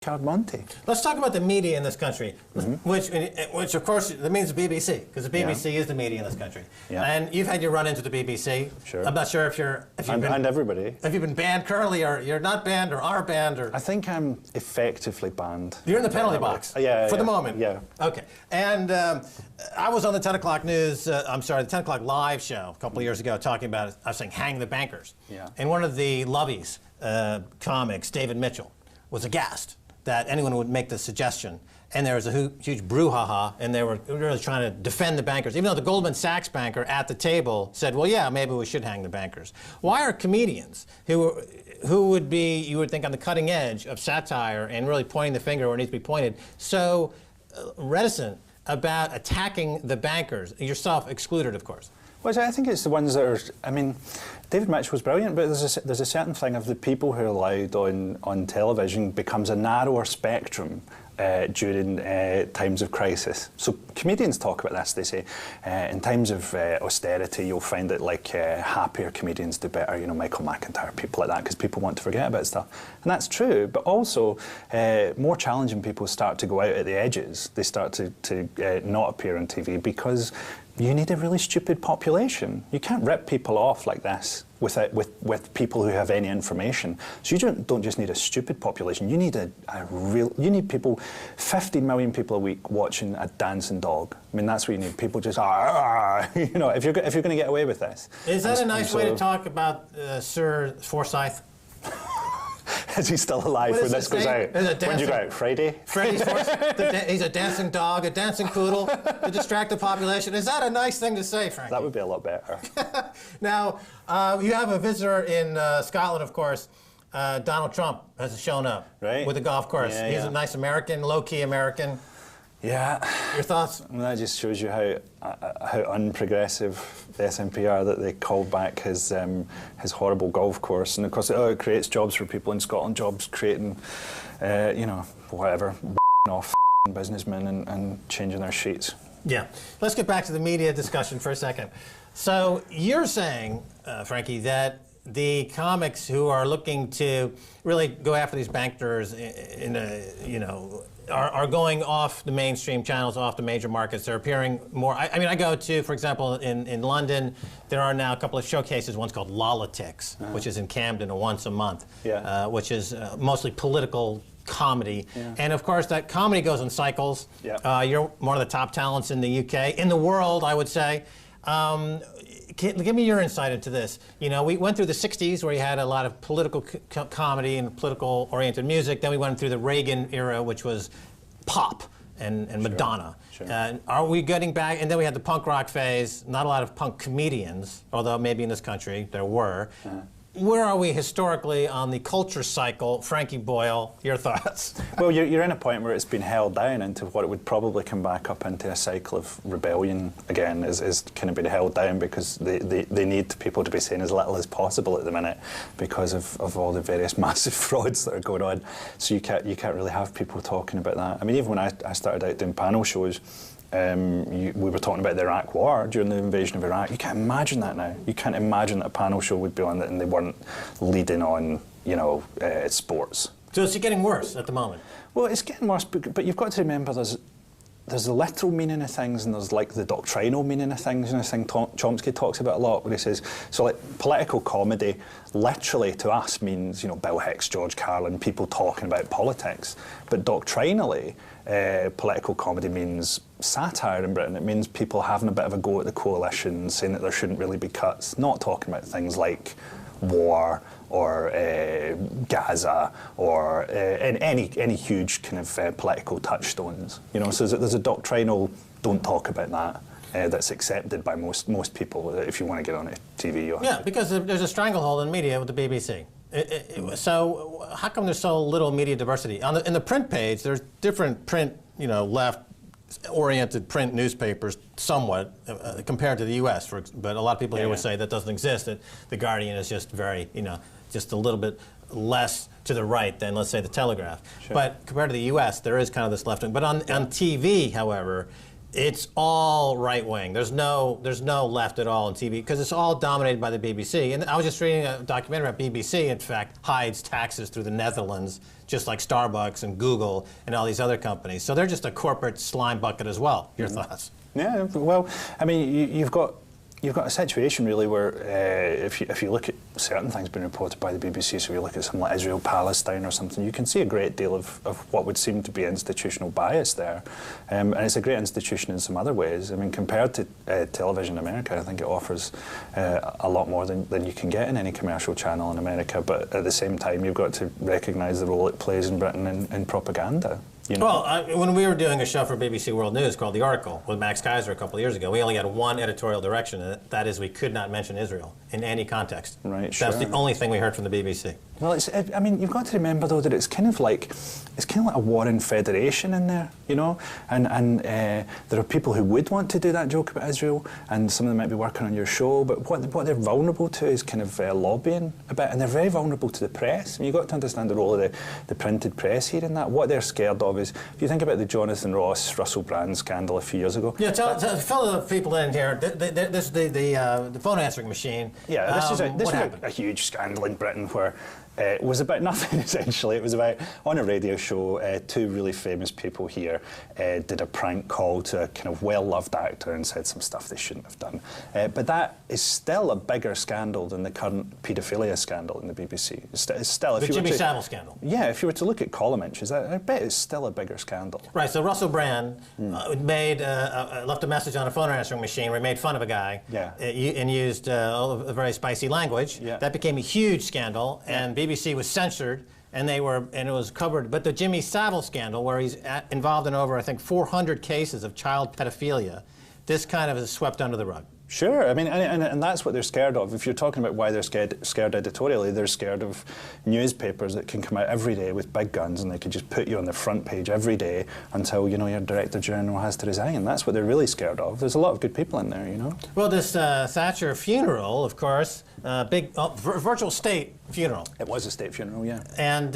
Card Monte. Let's talk about the media in this country, which of course that means the BBC, because the BBC is the media in this country. Yeah. And you've had your run into the BBC. Sure. I'm not sure if you've been everybody. Have you been banned currently, or you're not banned, or are banned, or? I think I'm effectively banned. You're in the penalty box. For the moment. Yeah. Okay. And I was on the 10 o'clock news. I'm sorry, the 10 o'clock live show a couple of years ago, talking about. I was saying, hang the bankers. Yeah. And one of the Lovies comics, David Mitchell, was aghast that anyone would make the suggestion. And there was a huge brouhaha, and they were really trying to defend the bankers, even though the Goldman Sachs banker at the table said, well, yeah, maybe we should hang the bankers. Why are comedians who would be, you would think, on the cutting edge of satire and really pointing the finger where it needs to be pointed, so reticent about attacking the bankers, yourself excluded, of course? Well, I think it's the ones that are, I mean, David Mitchell was brilliant, but there's a certain thing of the people who are allowed on television becomes a narrower spectrum during times of crisis. So comedians talk about this. They say in times of austerity, you'll find that like happier comedians do better. You know, Michael McIntyre, people like that, because people want to forget about stuff, and that's true. But also, more challenging people start to go out at the edges. They start to not appear on TV because you need a really stupid population. You can't rip people off like this with people who have any information. So you don't just need a stupid population. You need you need people, 15 million people a week watching a dancing dog. I mean, that's what you need. People just, you know, if you're going to get away with this. Is that a nice way to talk about Sir Forsyth? Is he still alive when this goes out? When do you go out? Friday? Freddy's he's a dancing dog, a dancing poodle to distract the population. Is that a nice thing to say, Frankie? That would be a lot better. Now, you have a visitor in Scotland, of course. Donald Trump has shown up with a golf course. Yeah, he's a nice American, low-key American. Yeah. Your thoughts? Well, that just shows you how unprogressive the SNP are, that they called back his horrible golf course, and of course it creates jobs for people in Scotland, jobs creating, you know, whatever, off businessmen and changing their sheets. Yeah. Let's get back to the media discussion for a second. So you're saying, Frankie, that the comics who are looking to really go after these bankers are going off the mainstream channels, off the major markets. They're appearing more. I mean, I go to, for example, in London, there are now a couple of showcases. One's called Lolitics, which is in Camden once a month, which is mostly political comedy. And of course, that comedy goes in cycles. You're one of the top talents in the UK, in the world, I would say. Give me your insight into this. You know, we went through the 60s where you had a lot of political comedy and political-oriented music. Then we went through the Reagan era, which was pop and Madonna. Are we getting back? And then we had the punk rock phase. Not a lot of punk comedians, although maybe in this country there were. Where are we historically on the culture cycle? Frankie Boyle, your thoughts? Well, you're in a point where it's been held down into what it would probably come back up into a cycle of rebellion again, is kind of been held down because they need people to be saying as little as possible at the minute because of all the various massive frauds that are going on. So you can't really have people talking about that. I mean, even when I started out doing panel shows, we were talking about the Iraq War during the invasion of Iraq. You can't imagine that now. You can't imagine that a panel show would be on that and they weren't leading on, you know, sports. So it's getting worse at the moment? Well, it's getting worse, but you've got to remember there's the literal meaning of things and there's like the doctrinal meaning of things. And I think Chomsky talks about a lot where he says, so like political comedy literally to us means, you know, Bill Hicks, George Carlin, people talking about politics. But doctrinally, political comedy means satire in Britain. It means people having a bit of a go at the coalition, saying that there shouldn't really be cuts, not talking about things like war or Gaza or any huge kind of political touchstones. You know, so there's a doctrinal don't talk about that. That's accepted by most people if you want to get on a TV. Yeah, because there's a stranglehold in media with the BBC. So how come there's so little media diversity? In the print page, there's different print, you know, left-oriented print newspapers, somewhat, compared to the U.S. But a lot of people here would say that doesn't exist. That the Guardian is just very, you know, just a little bit less to the right than, let's say, the Telegraph. But compared to the U.S., there is kind of this left wing. But on TV, however, It's all right wing. There's no left at all on TV because it's all dominated by the BBC. And I was just reading a documentary about BBC. In fact, hides taxes through the Netherlands, just like Starbucks and Google and all these other companies. So they're just a corporate slime bucket as well. Your thoughts? Yeah. Well, I mean, you've got a situation really where if you look at certain things being reported by the BBC, so if you look at something like Israel-Palestine or something, you can see a great deal of what would seem to be institutional bias there. And it's a great institution in some other ways. I mean, compared to television in America, I think it offers a lot more than you can get in any commercial channel in America. But at the same time, you've got to recognise the role it plays in Britain in propaganda. You know? Well, when we were doing a show for BBC World News called The Article with Max Kaiser a couple of years ago, we only had one editorial direction, and that is we could not mention Israel in any context. Right, sure. That's the only thing we heard from the BBC. Well, I mean, you've got to remember though that it's kind of like a warring federation in there, you know, and there are people who would want to do that joke about Israel, and some of them might be working on your show, but what they're vulnerable to is kind of lobbying a bit, and they're very vulnerable to the press. I mean, you've got to understand the role of the printed press here in that. What they're scared of is, if you think about the Jonathan Ross, Russell Brand scandal a few years ago. Yeah, fill the people in here. This is the phone answering machine. Yeah, this is a huge scandal in Britain where it was about nothing, essentially. It was about, on a radio show, two really famous people here did a prank call to a kind of well-loved actor and said some stuff they shouldn't have done. But that is still a bigger scandal than the current paedophilia scandal in the BBC. It's still, the Jimmy Savile scandal. Yeah, if you were to look at column inches, I bet it's still a bigger scandal. Right, so Russell Brand left a message on a phone answering machine where he made fun of a guy and used a very spicy language. Yeah. That became a huge scandal, and BBC was censored, and it was covered. But the Jimmy Savile scandal, where he's involved in over, I think, 400 cases of child pedophilia, this kind of is swept under the rug. Sure, I mean, and that's what they're scared of. If you're talking about why they're scared editorially, they're scared of newspapers that can come out every day with big guns and they could just put you on the front page every day until, you know, your Director General has to resign. That's what they're really scared of. There's a lot of good people in there, you know. Well, this Thatcher funeral, of course, big virtual state funeral. It was a state funeral, yeah. And